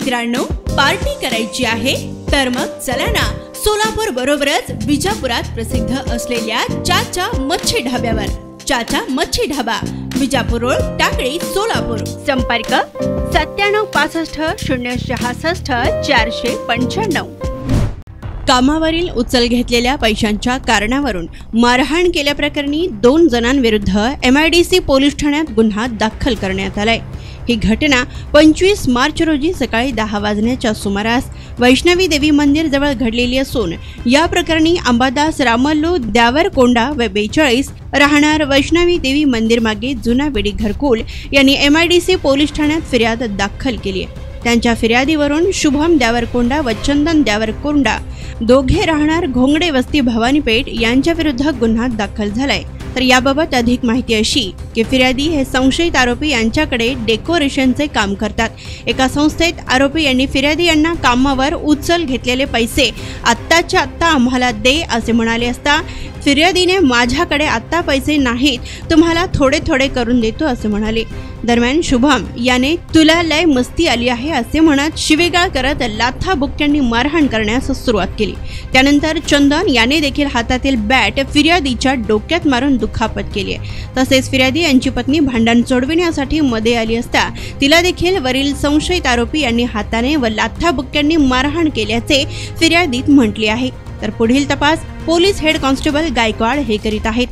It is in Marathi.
मित्रांनो, पार्टी करायची आहे तर मग चला ना, सोलापूर बरोबरच विजापुरात प्रसिद्ध असलेल्या चाचा मच्छी ढाब्यावर। चाचा मच्छी ढाबा, विजापूर रोड, टाकळी, सोलापूर। संपर्क 9765 कामावरील उचल घेतलेल्या पैशांच्या कारणावरून मारहाण केल्याप्रकरणी 2 जणांविरुद्ध MIDC पोलीस ठाण्यात गुन्हा दाखल करण्यात आलाय। ही घटना 25 मार्च रोजी सकाळी 10 वाजण्याच्या सुमारास वैष्णवी देवी मंदिर जवळ घडलेली असून या प्रकरणी अंबादास रामल्लू द्यावरकोंडा व 42 राहणार वैष्णवी देवी मंदिर मागे जुना बेडी घरकुल यांनी MIDC पोलीस ठाण्यात फिर्याद दाखल केली आहे। त्यांच्या फिर्यादीवरून शुभम द्यावरकोंडा व चंदन द्यावरकोंडा दोघे राहणार घोंगडे वस्ती भवानीपेठ यांच्या विरुद्ध गुन्हा दाखल झालाय। तर याबाबत अधिक माहिती अशी की फिर्यादी हे संशयित आरोपी यांच्याकडे डेकोरेशनचे काम करतात। एका संस्थेत आरोपी यांनी फिर्यादी यांना कामावर उचल घेतलेले पैसे आत्ताच्या आत्ता आम्हाला दे असे म्हणाले असता फिर्यादीने माझ्याकडे आत्ता पैसे नाहीत, तुम्हाला थोडे थोडे करून देतो असे म्हणाले। दरम्यान शुभम याने तुला लय मस्ती आली आहे असे म्हणत शिवेगाळ करत लाथाबुक्क्यांनी मारहाण करण्यास सुरुवात केली। त्यानंतर चंदन याने देखील हातातील बॅट फिर्यादीच्या डोक्यात मारून दुखापत केली आहे। तसेच फिर्यादी यांची पत्नी भांडण सोडविण्यासाठी मध्ये आली असता तिला देखील वरील संशयित आरोपी यांनी हाताने व लाथाबुक्क्यांनी मारहाण केल्याचे फिर्यादीत म्हटले आहे। तर पुढील तपास पोलीस हेड कॉन्स्टेबल गायकवाड हे करीत आहेत।